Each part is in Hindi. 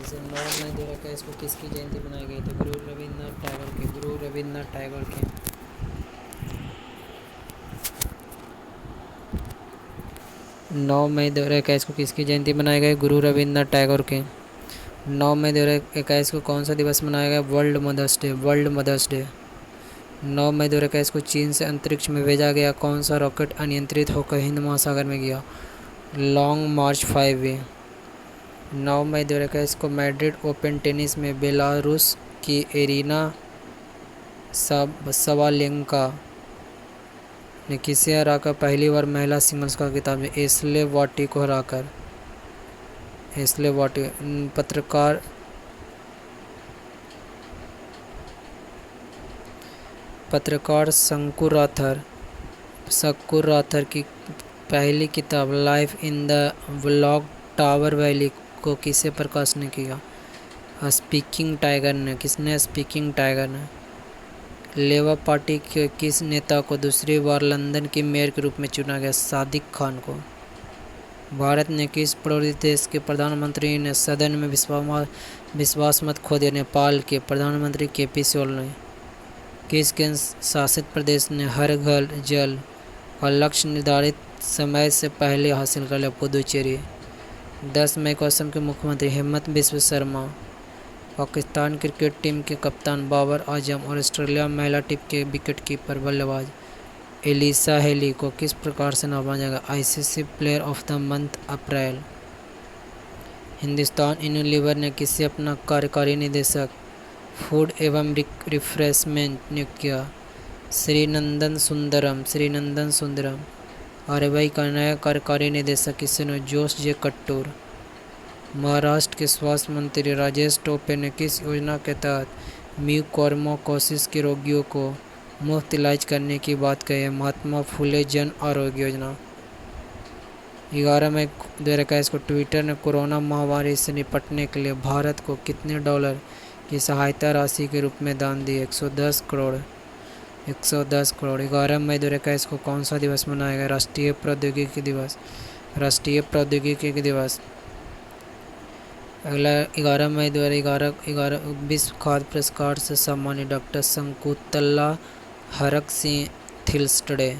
जैसे 9 मई 2021 को किसकी जयंती मनाई गई? तो गुरु रविन्द्रनाथ टैगोर की। गुरु रविन्द्रनाथ टैगोर की। 9 मई 2021 को किसकी जयंती मनाई गई? गुरु रविन्द्रनाथ टैगोर की। 9 मई 2021 को कौन सा दिवस मनाया गया? World mothers day. World mothers day. 9 मई 2021 को चीन से अंतरिक्ष में भेजा गया कौन सा रॉकेट अनियंत्रित होकर हिंद महासागर में गया? लॉन्ग मार्च 5 9 मई 2021 को मैड्रिड ओपन टेनिस में बेलारूस की एरिना सवालेंका ने किसे हराकर पहली बार महिला सिंगल्स का खिताब? एशले वाटी को हराकर। एशले वाटी। पत्रकार शंकुर राथर की पहली किताब life in the vlog tower valley को किसे प्रकाशित किया? स्पीकिंग टाइगर ने। किसने? स्पीकिंग टाइगर ने। लेबर पार्टी के किस नेता को दूसरी बार लंदन की मेयर के रूप में चुना गया? सादिक खान को। भारत ने किस पड़ोसी देश के प्रधानमंत्री ने सदन में विश्वास मत खो दिया? नेपाल के प्रधानमंत्री KP ओली ने। किस केंद्र शासित प्रदेश ने हर घर जल का लक्ष्य निर्धारित समय से पहले हासिल कर लिया? पुदुचेरी। 10 मई को असम के मुख्यमंत्री हेमंत बिस्व शर्मा, पाकिस्तान क्रिकेट टीम के कप्तान बाबर आजम और ऑस्ट्रेलिया महिला टीम के विकेटकीपर बल्लेबाज एलिसा हेली को किस प्रकार से नवाजा जाएगा? ICC player of the month April. Hindustan Unilever ने किसे अपना कार्यकारी निदेशक फूड एवं रिफ्रेशमेंट नियुक्त किया? श्रीनंदन सुंदरम। RBI का नया कार्यकारी निदेशक किसे ने? जोश जे कट्टूर। महाराष्ट्र के स्वास्थ्य मंत्री राजेश टोपे ने किस योजना के तहत म्यूकोरमाकोसिस के रोगियों को मुफ्त इलाज करने की बात कही है? महात्मा फुले जन आरोग्य योजना। 11 मई 2021 को ट्विटर ने कोरोना महामारी से निपटने के लिए भारत को कितने डॉलर की सहायता राशि के रूप में दान दिए? 110 करोड़। 11 मई 2021 को कौन सा दिवस मनाया गया? राष्ट्रीय प्रौद्योगिकी दिवस। अगला 11 मई 2011 विश्व खाद्य पुरस्कार से सम्मानित डॉक्टर शंकुतला हरक सिंह थिल्स्टडे।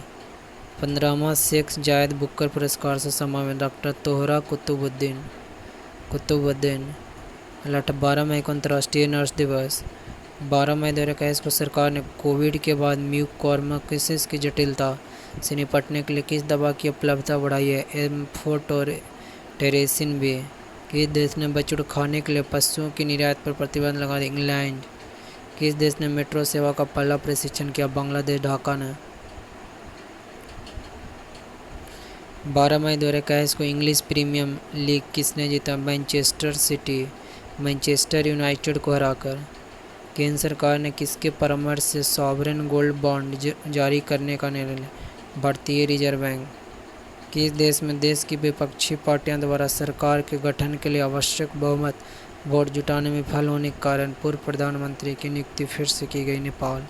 15वां शेख जायद बुकर पुरस्कार से सम्मानित डॉक्टर तोहरा कुतुबुद्दीन। 12 मई को अंतर्राष्ट्रीय नर्स दिवस। 12 मई 2021 को सरकार ने कोविड के बाद म्यूकोरमाकोसिस की जटिलता से निपटने के लिए किस दवा की उपलब्धता बढ़ाई है? Amphotericin B. किस देश ने बछड़ू खाने के लिए पशुओं की निर्यात पर प्रतिबंध लगा दिया? इंग्लैंड। किस देश ने मेट्रो सेवा का पहला प्रशिक्षण किया? बांग्लादेश, ढाका ने। 12 मई 2021 को इंग्लिश प्रीमियर लीग किसने जीता? मैनचेस्टर सिटी मैनचेस्टर यूनाइटेड को हराकर। केंद्र सरकार ने किसके परामर्श से सॉवरेन गोल्ड बॉन्ड जारी करने का निर्णय लिया? भारतीय रिजर्व बैंक। किस देश में देश की विपक्षी पार्टियों द्वारा सरकार के गठन के लिए आवश्यक बहुमत वोट जुटाने में विफल होने के कारण पूर्व प्रधानमंत्री की नियुक्ति फिर से की गई? नेपाल।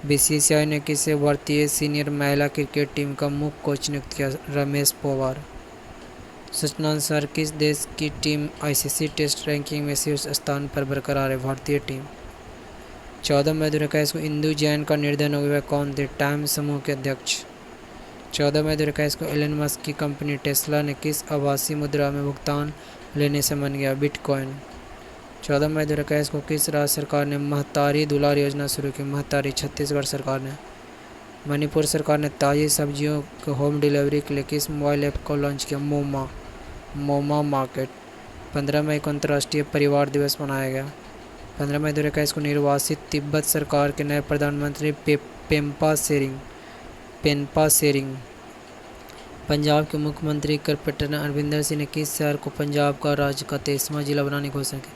BCCI ने किसे भारतीय सीनियर महिला क्रिकेट टीम का मुख्य कोच नियुक्त किया? रमेश पोवार। सूचनानुसार किस देश की टीम ICC टेस्ट रैंकिंग में शीर्ष स्थान पर बरकरार है? भारतीय टीम। 14 मई 2021 को इंदु जैन का निर्धन हो गया कौन थे? टाइम समूह के अध्यक्ष। 14 मई 2021 को एलन मस्क की कंपनी टेस्ला ने किस आभासी मुद्रा में भुगतान लेने से मन गया? बिटकॉइन। 14 मई 2021 को किस राज्य सरकार ने महतारी दुलार योजना शुरू की? महतारी। छत्तीसगढ़ सरकार ने। मणिपुर सरकार ने ताज़ी सब्जियों के होम डिलीवरी के लिए किस मोबाइल ऐप को लॉन्च किया? मोमा मार्केट। 15 मई को अंतर्राष्ट्रीय परिवार दिवस मनाया गया। 15 मई 2021 को निर्वासित तिब्बत सरकार के नए प्रधानमंत्री पेम्पा सेरिंग। पंजाब के मुख्यमंत्री कैप्टन अमरिंदर सिंह ने किस शहर को पंजाब का राज्य का 23वां जिला बनाने की घोषणा की?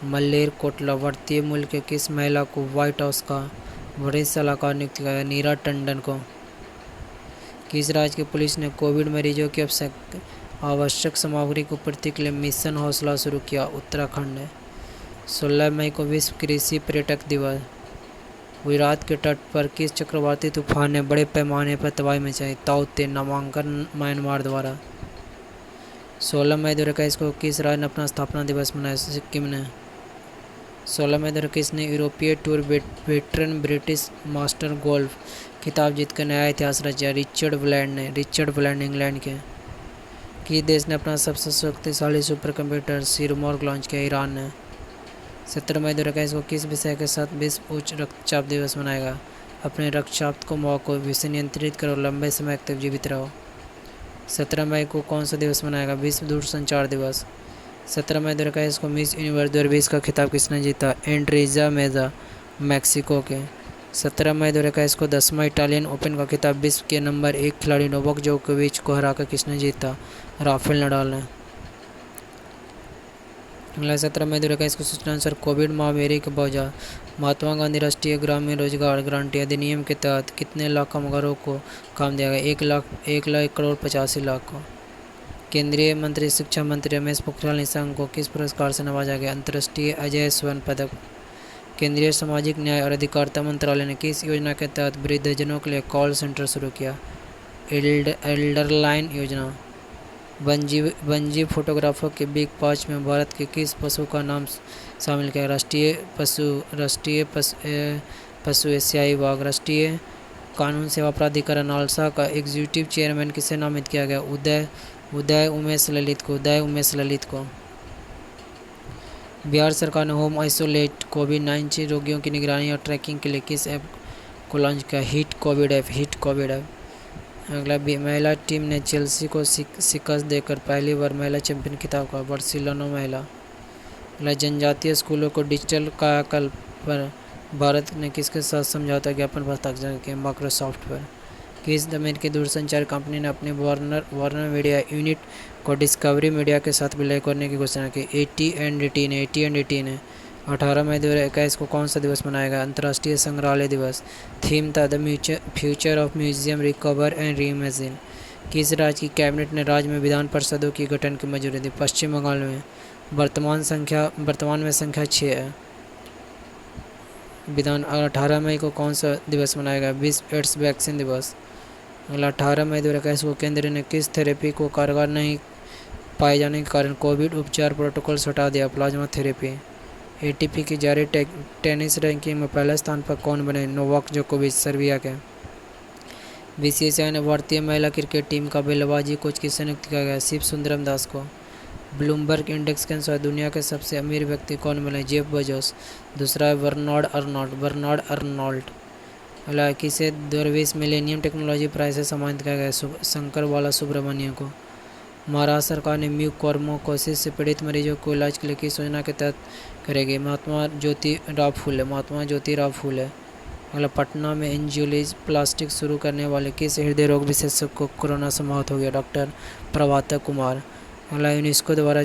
मल्लेरकोटला। भारतीय मूल के किस महिला को व्हाइट हाउस का वरिष्ठ सलाहकार नियुक्त किया? नीरा टंडन को। किस राज्य की पुलिस ने कोविड मरीजों की आवश्यक सामग्री को पूर्ति के लिए मिशन हौसला शुरू किया? उत्तराखंड ने। 16 मई को विश्व कृषि पर्यटक दिवस। गुजरात के तट पर किस चक्रवाती तूफान ने बड़े पैमाने पर तबाही मचाई? ताउते। नामांकन म्यांमार द्वारा। 16 मई 2021 को किस राज्य ने अपना स्थापना दिवस मनाया? सिक्किम ने। 16 मई 2021 ने यूरोपीय tour veteran British master golf खिताब जीतकर नया इतिहास रचा? रिचर्ड ब्लैंड इंग्लैंड के। किस देश ने अपना सबसे शक्तिशाली सुपर कंप्यूटर सिरमौर लॉन्च किया? ईरान ने। 17 मई 2021 को किस विषय के साथ विश्व उच्च रक्तचाप दिवस मनाएगा? अपने रक्तचाप को मौकों विषय नियंत्रित करो, लंबे समय तक जीवित रहो। 17 मई को कौन सा दिवस मनाएगा? विश्व दूरसंचार दिवस। 17 मई 2021 को मिस यूनिवर्स 2020 का खिताब किसने जीता? एंड्रीजा मेजा, मैक्सिको के। 17 मई 2021 को 10वां इटालियन ओपन का खिताब विश्व के नंबर 1 खिलाड़ी नोवाक जोकोविच को हराकर किसने जीता? राफेल नडाल ने। अगला 17 मई 2021 को सूचना अनुसार कोविड महामारी के बावजूद महात्मा गांधी राष्ट्रीय ग्रामीण रोजगार गारंटी अधिनियम के तहत कितने लाख कामगारों को काम दिया गया? 1,00,85,00,000 को। केंद्रीय मंत्री शिक्षा मंत्री रमेश पोखरियाल निशंक को किस पुरस्कार से नवाजा गया? अंतर्राष्ट्रीय अजय स्वर्ण पदक। केंद्रीय सामाजिक न्याय और अधिकारिता मंत्रालय ने किस योजना के तहत वृद्धजनों के लिए कॉल सेंटर शुरू किया? एल्डरलाइन योजना। वन्यजीव फोटोग्राफर के बिग 5 में भारत के किस पशु का नाम शामिल किया? राष्ट्रीय पशु एशियाई वाघ। राष्ट्रीय कानून सेवा प्राधिकरण नालसा का एग्जीक्यूटिव चेयरमैन किसे नामित किया गया? उदय उमेश ललित को। बिहार सरकार ने होम आइसोलेट कोविड-19 रोगियों की निगरानी और ट्रैकिंग के लिए किस ऐप को लॉन्च किया? Hit Covid app. अगला महिला टीम ने चेल्सी को शिकस्त देकर पहली बार महिला चैंपियन खिताब का। बार्सिलोना महिला। अगला जनजातीय स्कूलों को डिजिटल कायाकल्प पर भारत ने किसके साथ समझौता ज्ञापन पर हस्ताक्षर किए? माइक्रोसॉफ्ट पर। किस अमेरिकी दूरसंचार कंपनी ने अपने वार्नर मीडिया यूनिट को डिस्कवरी मीडिया के साथ विलय करने की घोषणा की? AT&T ने। 18 मई 2021 को कौन सा दिवस मनाया गया? अंतर्राष्ट्रीय संग्रहालय दिवस। थीम था the future of museum recover and reimagine. किस राज्य की कैबिनेट ने राज्य में विधान परिषदों की गठन की मंजूरी दी? पश्चिम बंगाल में। वर्तमान में संख्या 6 है। 18 मई को कौन सा दिवस मनाया गया? विश्व एड्स वैक्सीन दिवस। 18 मई 2021 को केंद्र ने किस थेरेपी को कारगर नहीं पाए जाने के कारण कोविड उपचार प्रोटोकॉल से हटा दिया? Plasma therapy. ATP की जारी टेनिस रैंकिंग में पहले स्थान पर कौन बने? नोवाक जोकोविच, सर्बिया के। BCCI ने भारतीय महिला क्रिकेट टीम का बल्लेबाजी कोच किसे नियुक्त किया गया? शिव सुंदरम दास को। ब्लूमबर्ग इंडेक्स के अनुसार दुनिया के सबसे अमीर व्यक्ति कौन बने? Jeff Bezos. दूसरा है बर्नार्ड अर्नोल्ट। अगला किसे 2020 मिलेनियम टेक्नोलॉजी प्राइज से सम्मानित किया गया? शंकर बाला सुब्रमण्यम को। महाराष्ट्र सरकार ने म्यूकोरमाइकोसिस से पीड़ित मरीजों को इलाज के लिए किस योजना के तहत करेगी? महात्मा ज्योतिराव फूले। अगला पटना में एंजियोलॉजी प्लास्टिक शुरू करने वाले किस हृदय रोग विशेषज्ञ को कोरोना से मौत हो गया? डॉक्टर प्रभात कुमार। अगला यूनेस्को द्वारा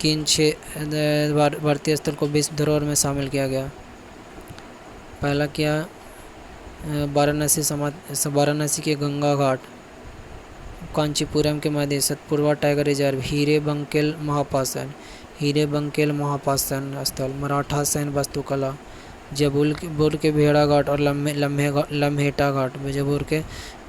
किन 6 भारतीय स्थल को विश्व धरोहर में शामिल किया गया? पहला क्या? वाराणसी के गंगा घाट, कांचीपुरम के मध्य सतपुरवा टाइगर रिजर्व, हीरे बंकेल महापाषाण स्थल, मराठा सैन्य वास्तुकला, जबलपुर के भेड़ा घाट और लम्हेटा घाट।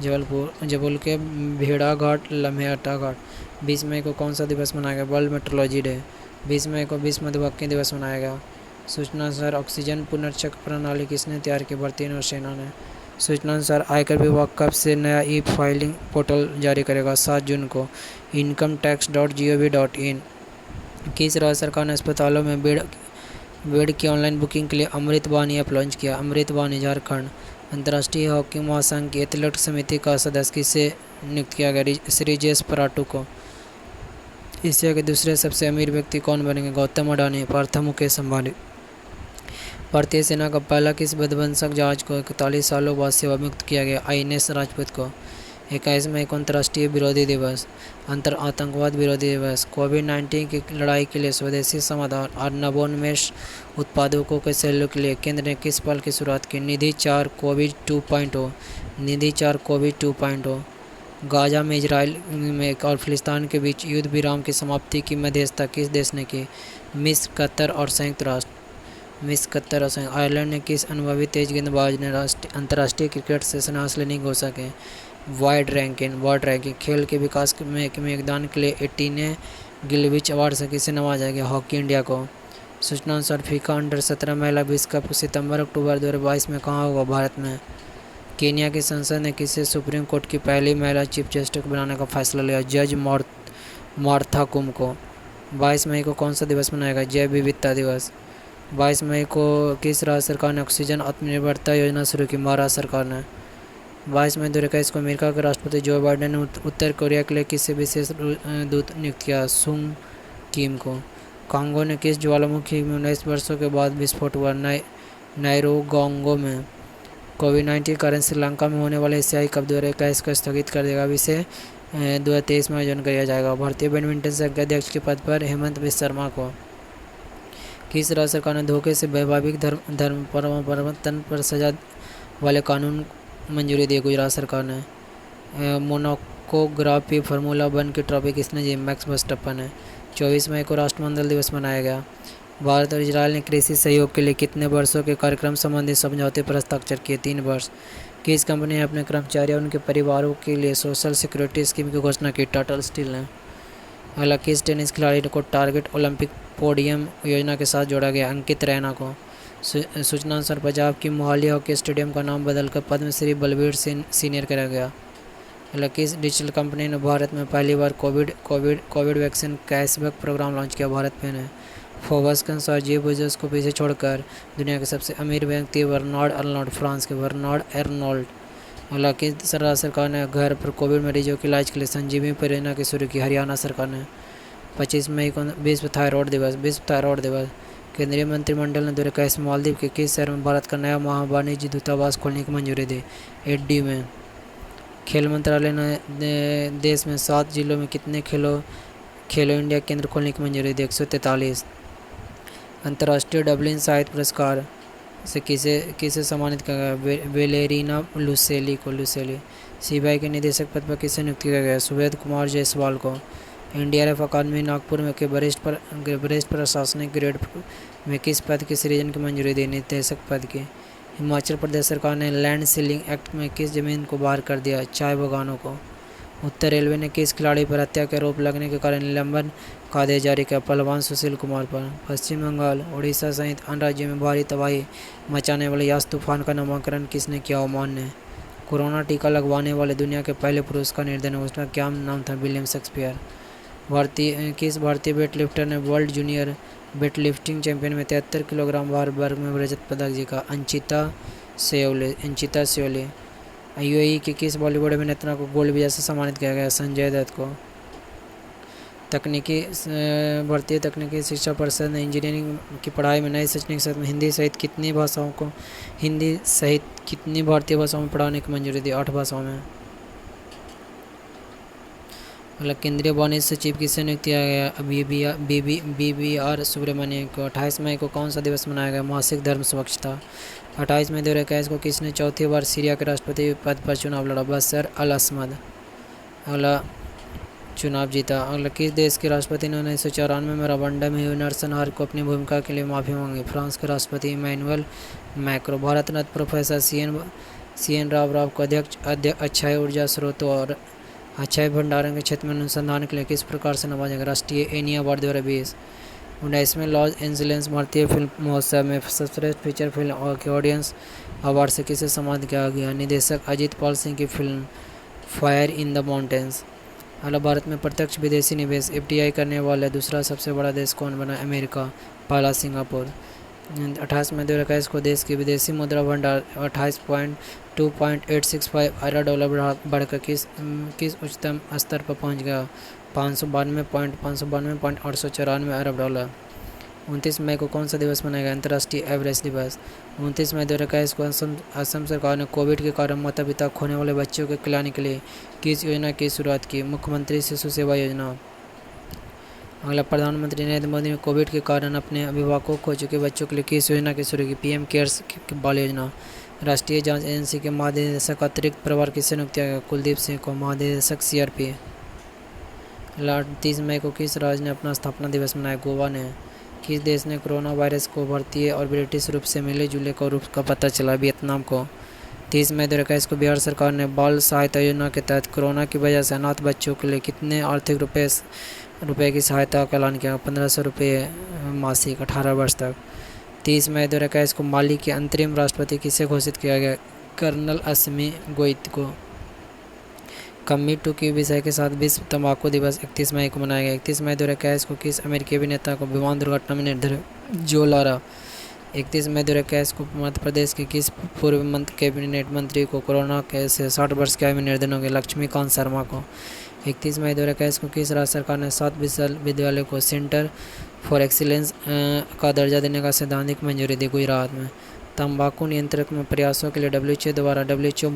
जबलपुर के भेड़ा घाट, लम्हेटा घाट। 20 मई को कौन सा दिवस मनाया गया? World metrology day. 20 मई को विश्व मधुमक्खी दिवस मनाया गया। सूचना अनुसार ऑक्सीजन पुनर्चक्र प्रणाली किसने तैयार की? भारतीय नौसेना ने। सूचना अनुसार आयकर विभाग कब से नया ई-फाइलिंग पोर्टल जारी करेगा? 7 जून को। incometax.gov.in। किस राज्य सरकार ने अस्पतालों में बेड की ऑनलाइन बुकिंग के लिए अमृत वाणी ऐप लॉन्च किया? अमृत वाणी, झारखंड। अंतर्राष्ट्रीय हॉकी महासंघ की एथलेटिक समिति का सदस्य किसे नियुक्त किया गया? श्रीजेश पराटू को। एशिया के दूसरे सबसे अमीर व्यक्ति कौन बनेंगे? गौतम अडानी, पार्थ मुकेश अंबानी। भारतीय सेना का पहला किस विध्वंसक जहाज को 41 सालों बाद सेवा मुक्त किया गया? INS राजपूत को। 21 मई को अंतर्राष्ट्रीय विरोधी दिवस, आतंकवाद विरोधी दिवस। कोविड-19 की लड़ाई के लिए स्वदेशी समाधान और नवोन्मेष उत्पादकों के सहयोग के लिए केंद्र ने किस पहल की शुरुआत की? निधि 4 कोविड 2.0। गाजा में इजराइल में और फिलिस्तीन के बीच युद्ध विराम की समाप्ति की मध्यस्थता किस देश ने की? मिस्र, कतर और संयुक्त राष्ट्र। आयरलैंड ने किस अनुभवी तेज गेंदबाज ने अंतर्राष्ट्रीय क्रिकेट से संन्यास लेने की घोषणा की? World ranking. खेल के विकास में योगदान के लिए 18 गिलविच अवार्ड से किसे नवाजा गया? हॉकी इंडिया को। सूचना अनुसार फीफा अंडर-17 महिला विश्व कप सितंबर-अक्टूबर 2022 में कहाँ होगा? भारत में। केन्या की संसद ने किसे सुप्रीम कोर्ट की पहली महिला चीफ जस्टिस बनाने का फैसला लिया? जज मार्था कुम को। 22 मई को कौन सा दिवस मनाएगा? जैव विविधता दिवस। 22 मई को किस राज्य सरकार ने ऑक्सीजन आत्मनिर्भरता योजना शुरू की? महाराष्ट्र सरकार ने। 22 मई 2021 को अमेरिका के राष्ट्रपति जो बाइडेन ने उत्तर कोरिया के लिए किसे विशेष दूत नियुक्त किया? सुंग किम को। कांगो ने किस ज्वालामुखी में 19 वर्षों के बाद विस्फोट हुआ? नायरोगोंगो में। कोविड-19 कारण श्रीलंका में होने वाले एशियाई कप 2021 को स्थगित कर देगा। विषय 2023 में आयोजन किया जाएगा। भारतीय बैडमिंटन संघ के अध्यक्ष के पद पर हेमंत बिस्व शर्मा को। किस राज्य सरकार ने धोखे से वैवाहिक धर्म परिवर्तन पर सजा वाले कानून मंजूरी दी? गुजरात सरकार ने। मोनाको ग्रां प्री फार्मूला 1 की ट्रॉफी किसने जीती? मैक्स वर्स्टेपन ने। 24 मई को राष्ट्रमंडल दिवस मनाया गया। भारत और इजरायल ने कृषि सहयोग के लिए कितने वर्षों के कार्यक्रम संबंधी समझौते पर हस्ताक्षर किए? 3 वर्ष। किस कंपनी ने अपने कर्मचारियों और उनके परिवारों के लिए सोशल सिक्योरिटी स्कीम की घोषणा की? टाटा स्टील ने। अगला, किस टेनिस खिलाड़ी को टारगेट ओलंपिक पोडियम योजना के साथ जोड़ा गया? अंकित रैना को। सूचना अनुसार पंजाब की मोहाली हॉकी स्टेडियम का नाम बदलकर पद्मश्री बलबीर सिंह सीनियर करा गया। अगला, किस डिजिटल कंपनी ने भारत में पहली बार Covid vaccine cashback program launch किया? भारत में ने। फोर्ब्स के अनुसार जेफ बेजोस को पीछे छोड़कर दुनिया के सबसे अमीर व्यक्ति बर्नार्ड अर्नोल्ड, फ्रांस के बर्नार्ड अर्नोल्ड। अगला, किस राज्य सरकार ने घर पर कोविड मरीजों के इलाज के लिए संजीवनी परियोजना की शुरू की? हरियाणा सरकार ने। 25 मई को विश्व थायराइड दिवस। केंद्रीय मंत्रिमंडल ने 2021 में मालदीव के किस शहर में भारत का नया महावाणिज्य दूतावास खोलने की मंजूरी दी? एडी में। खेल मंत्रालय ने देश में 7 जिलों में कितने खेलो इंडिया केंद्र खोलने की मंजूरी दी? 143। अंतर्राष्ट्रीय डबलिन साहित्य पुरस्कार से किसे सम्मानित किया गया? वेलेरिना लुसेली को। सीबीआई के निदेशक पद पर किसे नियुक्त किया गया? सुबोध कुमार जायसवाल को। एनडीआरएफ अकादमी नागपुर में के वरिष्ठ प्रशासनिक ग्रेड में किस पद की सृजन की मंजूरी दी? निदेशक पद की। हिमाचल प्रदेश सरकार ने लैंड सीलिंग एक्ट में किस जमीन को बाहर कर दिया? चाय बागानों को। उत्तर रेलवे ने किस खिलाड़ी पर हत्या के आरोप लगने के कारण निलंबन का आदेश जारी किया? पहलवान सुशील कुमार पर। पश्चिम बंगाल, उड़ीसा सहित अन्य राज्यों में भारी तबाही मचाने वाले यास तूफान का नामकरण किसने किया? ओमान ने। कोरोना टीका लगवाने वाले दुनिया के पहले पुरुष का निर्धारण, उसका क्या नाम था? William Shakespeare. किस भारतीय वेटलिफ्टर ने वर्ल्ड जूनियर वेटलिफ्टिंग चैंपियन में 73 किलोग्राम भार वर्ग में रजत पदक जीता? अंचिता श्योले। यूएई के किस बॉलीवुड अभिनेता को गोल्ड विजय से सम्मानित किया गया? संजय दत्त को। भारतीय तकनीकी शिक्षा परिषद ने इंजीनियरिंग की पढ़ाई में नए शैक्षणिक सत्र में हिंदी सहित कितनी भारतीय भाषाओं में पढ़ाने की मंजूरी दी? 8 भाषाओं में। अगला, केंद्रीय वाणिज्य सचिव किसे नियुक्त किया गया? BBR सुब्रमण्यम को। 28 मई को कौन सा दिवस मनाया गया? मासिक धर्म स्वच्छता। 28 मई 2021 को किसने चौथी बार सीरिया के राष्ट्रपति पद पर चुनाव लड़ा? बशर अल असद। अगला, चुनाव जीता। अगला, किस देश के राष्ट्रपति ने 1994 में रवांडा में हुए नरसंहार को अपनी भूमिका के लिए माफ़ी मांगी? फ्रांस के राष्ट्रपति Emmanuel Macron. Bharat Ratna professor CN Rao को अक्षय ऊर्जा स्रोतों और अक्षय भंडारण के क्षेत्र में अनुसंधान के लिए किस प्रकार से नवाजा गया? राष्ट्रीय एनी अवार्ड 2020। 19वें लॉस एंजलिस भारतीय फिल्म महोत्सव में सर्वश्रेष्ठ फीचर फिल्म और के ऑडियंस अवार्ड से किसे सम्मानित किया गया? निदेशक अजीत पाल सिंह की film fire in the mountains. अगला, भारत में प्रत्यक्ष विदेशी निवेश FDI करने वाला दूसरा सबसे बड़ा देश कौन बना? अमेरिका। पहला सिंगापुर। 28 मई 2021 को देश की विदेशी मुद्रा भंडार 28.2.865 अरब डॉलर बढ़कर किस उच्चतम स्तर पर पहुंच गया? 592.894 अरब डॉलर। 29 मई को कौन सा दिवस मनाया गया? अंतर्राष्ट्रीय एवरेस्ट दिवस। 29 मई 2021 को असम सरकार ने कोविड के कारण माता पिता खोने वाले बच्चों के कल्याण के लिए किस योजना की शुरुआत की? मुख्यमंत्री शिशु सेवा योजना। अगला, प्रधानमंत्री नरेंद्र मोदी ने कोविड के कारण अपने अभिभावकों खो चुके बच्चों के लिए किस योजना की शुरू की? PM केयर्स बाल योजना। राष्ट्रीय जांच एजेंसी के महानिदेशक अतिरिक्त प्रभार किसे नियुक्त किया गया? कुलदीप सिंह को। महानिदेशक CRP। 30 मई को किस राज्य ने अपना स्थापना दिवस मनाया? गोवा ने। किस देश ने कोरोना वायरस को भारतीय और ब्रिटिश रूप से मिले जुले का रूप का पता चला? वियतनाम को। 30 मई 2021 को बिहार सरकार ने बाल सहायता योजना के तहत कोरोना की वजह से अनाथ बच्चों के लिए कितने आर्थिक रुपए की सहायता का ऐलान किया? 1500 रुपये मासिक 18 वर्ष तक। 30 मई 2021 को माली के अंतरिम राष्ट्रपति किसे घोषित किया गया? कर्नल असमी गोइत को। कम्मी टू की विषय के साथ विश्व तंबाकू दिवस 31 मई को मनाया गया। 31 मई 2021 को किस अमेरिकी अभिनेता को विमान दुर्घटना में निर्धारित जो लारा? 31 मई 2021 को मध्य प्रदेश के किस पूर्व कैबिनेट मंत्री को कोरोना के से 60 वर्ष की आयु में निधन हो गया? लक्ष्मीकांत शर्मा को। 31 मई 2021 को किस राज्य सरकार ने 7 विश्वविद्यालयों को सेंटर फॉर एक्सीलेंस का दर्जा देने का सैद्धांतिक मंजूरी दी? गुजरात में। तंबाकू नियंत्रण में प्रयासों के लिए डब्ल्यूएचओ द्वारा डब्ल्यूएचओ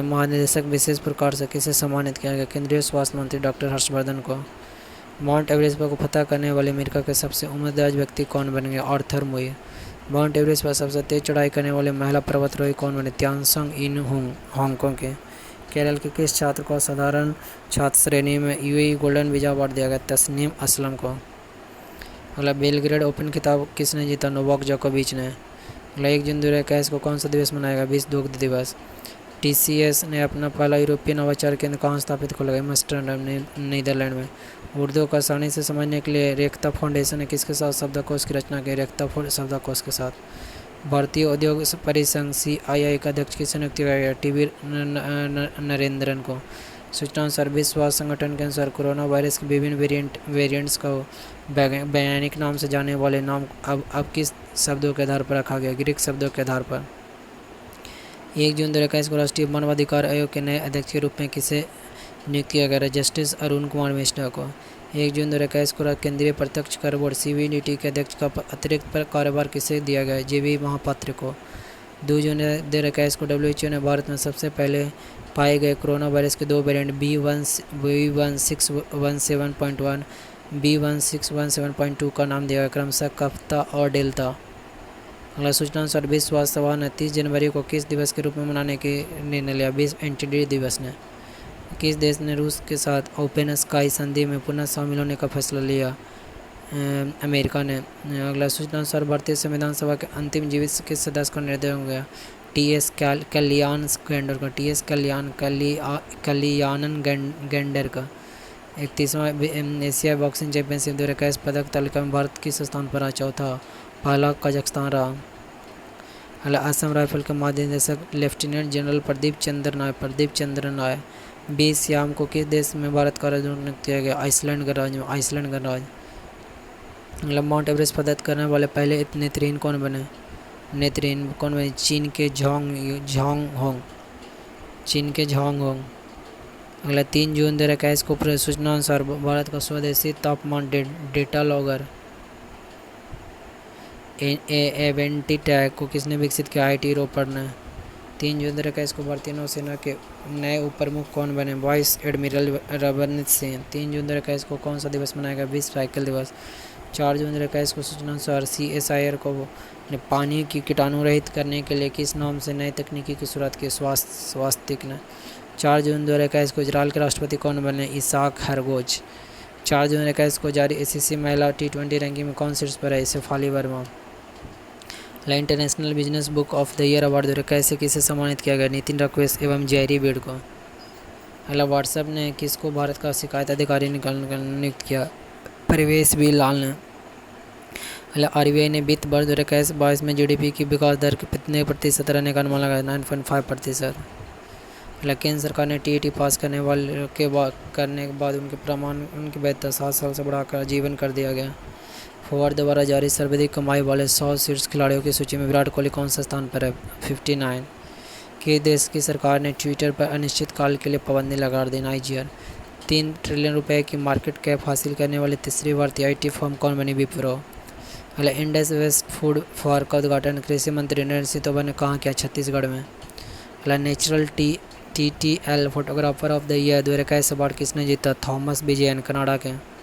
महानिदेशक विशेष पुरस्कार से किसे सम्मानित किया गया? केंद्रीय स्वास्थ्य मंत्री डॉक्टर हर्षवर्धन को। माउंट एवरेस्ट को फतह करने वाले अमेरिका के सबसे उम्रदराज व्यक्ति कौन बन गए? आर्थर मुई। माउंट एवरेस्ट पर सबसे तेज चढ़ाई करने वाले महिला पर्वतारोही कौन बने? त्सांग इन हांगकांग के। केरल के किस छात्र को साधारण छात्र श्रेणी में यूएई गोल्डन वीजा अवार्ड दिया गया? तस्नीम असलम को। अगला, बेलग्रेड ओपन खिताब किसने जीता? नोवाक जोकोविच ने। अगला, 1 जून 2021 को कौन सा दिवस मनाएगा? विश्व दुग्ध दिवस। टीसीएस ने अपना पहला यूरोपीय नवाचार केंद्र कहाँ स्थापित खोला गया? एम्स्टर्डम नीदरलैंड में। उर्दू को आसानी से समझने के लिए रेख्ता फाउंडेशन ने किसके साथ शब्दकोश की रचना की? रेख्ता शब्दकोश के साथ। भारतीय उद्योग परिसंघ CII का अध्यक्ष किसे नियुक्त किया गया? टीवी नरेंद्रन को। सूचना अनुसार विश्व स्वास्थ्य संगठन के अनुसार कोरोना वायरस के विभिन्न वेरिएंट्स को वैज्ञानिक नाम से जाने वाले नाम अब किस शब्दों के आधार पर रखा गया? ग्रीक शब्दों के आधार पर। 1 जून 2021 को राष्ट्रीय मानवाधिकार आयोग के नए अध्यक्ष के रूप में किसे नियुक्त किया गया? जस्टिस अरुण कुमार मिश्रा को। 1 जून 2021 को केंद्रीय प्रत्यक्ष कर बोर्ड CBDT के अध्यक्ष का अतिरिक्त कार्यभार किसे दिया गया? JB महापात्र को। 2 जून 2021 को WHO ने भारत में सबसे पहले पाए गए कोरोना वायरस के 2 वेरिएंट B1617.1 B1617.2 का नाम दिया गया, क्रमशः कफ्ता और डेल्टा। अगला, सूचना अनुसार विश्व स्वास्थ्य सभा ने 30 जनवरी को किस दिवस के रूप में मनाने के निर्णय लिया? विश्व एंटीडी दिवस ने। किस देश ने रूस के साथ ओपन स्काई संधि में पुनः शामिल होने का फैसला लिया? अमेरिका ने। अगला, सूचना अनुसार भारतीय संविधान सभा के अंतिम जीवित किस सदस्य का निर्णय हो गया? TS कल्याण गेंडर का। TS कल्याणन गेंडर का। 31वां एशिया बॉक्सिंग चैंपियनशिप 2021 पदक तालिका में भारत किस स्थान पर रहा? चौथा। पहला कजाकिस्तान रहा। अगला, असम राइफल के महानिदेशक लेफ्टिनेंट जनरल प्रदीप चंद्र नाय 20 श्याम को किस देश में भारत का राजदूत नियुक्त किया गया? आइसलैंड गणराज्य। अगला, माउंट एवरेस्ट पदक करने वाले पहले नेत्रहीन कौन बने? चीन के झांग होंग। अगला, 3 जून 2021 को सूचना अनुसार भारत का स्वदेशी तापमान डेटा लॉगर एवेंटी टैग को किसने विकसित किया? IIT रोपड़ ने। 3 जून 2021 को भारतीय नौसेना के नए उप प्रमुख कौन बने? Vice admiral Ravneet Singh. 3 जून 2021 को कौन सा दिवस मनाएगा? विश्व साइकिल दिवस। 4 जून 2021 को सूचना अनुसार CSIR को पानी की कीटाणु रहित करने के लिए किस नाम से नई तकनीकी की शुरुआत की? स्वास्तिक ने। 4 जून 2021 को इजराइल के राष्ट्रपति कौन बने? इसाक हेरगोज। 4 जून 2021 को जारी ACC महिला T20 रैंकिंग में कौन शीर्ष पर है? Shefali Verma. International business book of the year award 2021 से किसे सम्मानित किया गया? नितिन राकेश एवं जेरी बेड को। अगला, व्हाट्सएप ने किसको भारत का शिकायत अधिकारी नियुक्त किया? परिवेश बी लाल ने। अगला, RBI ने वित्त वर्ष 2021-22 में GDP की विकास दर कितने प्रतिशत रहने का अनुमान लगाया? 9.5%। अगला, केंद्र सरकार ने TET पास करने के बाद उनकी वैधता 7 साल से बढ़ाकर जीवन कर दिया गया। फॉरवर्ड द्वारा जारी सर्वाधिक कमाई वाले 100 शीर्ष खिलाड़ियों की सूची में विराट कोहली कौन सा स्थान पर है? 59। किस देश की सरकार ने ट्विटर पर अनिश्चित काल के लिए पाबंदी लगा दी? नाइजीरिया। 3 ट्रिलियन रुपए की मार्केट कैप हासिल करने वाली तीसरी भारतीय IT फर्म कौन बनी? विप्रो। अगला, इंडस वेस्ट फूड पार्क का उद्घाटन कृषि मंत्री नरेंद्र सिंह तोमर ने कहाँ किया? छत्तीसगढ़ में। अगला, natural TTL photographer of the year 2021 award किसने जीता? थॉमस विजयन, कनाडा के।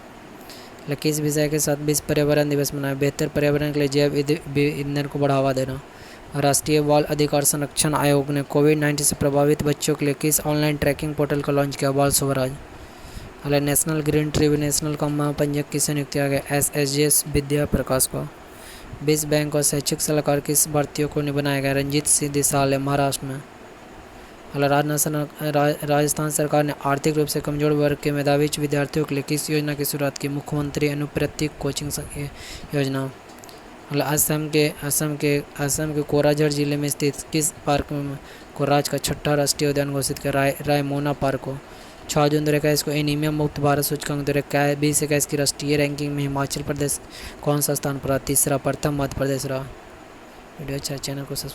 किस विषय के साथ विश्व पर्यावरण दिवस मनाया? बेहतर पर्यावरण के लिए जैव ईंधन को बढ़ावा देना। राष्ट्रीय बाल अधिकार संरक्षण आयोग ने कोविड-19 से प्रभावित बच्चों के लिए किस ऑनलाइन ट्रैकिंग पोर्टल का लॉन्च किया? बाल स्वराज। अगला, नेशनल ग्रीन ट्रिब्यूनल का महापंजीयक किसे नियुक्त किया गया? SSGS विद्या प्रकाश को। विश्व बैंक और शैक्षिक सलाहकार किस भारतीय को बनाया गया? रंजीत सिंह महाराष्ट्र में। अगला, राजस्थान सरकार ने आर्थिक रूप से कमजोर वर्ग के मेधावी विद्यार्थियों के लिए किस योजना की शुरुआत की? मुख्यमंत्री अनुप्रति कोचिंग योजना। अगला, असम के कोराझर जिले में स्थित किस पार्क को राज्य का छठा राष्ट्रीय उद्यान घोषित किया? रायमोना पार्क को। 6 जून 2021 को एनीमिया मुक्त भारत सूचकांक 2020-21 की राष्ट्रीय रैंकिंग में हिमाचल प्रदेश कौन सा स्थान पर रहा? तीसरा। प्रथम मध्य प्रदेश रहा। वीडियो अच्छा, चैनल को सब्सक्राइब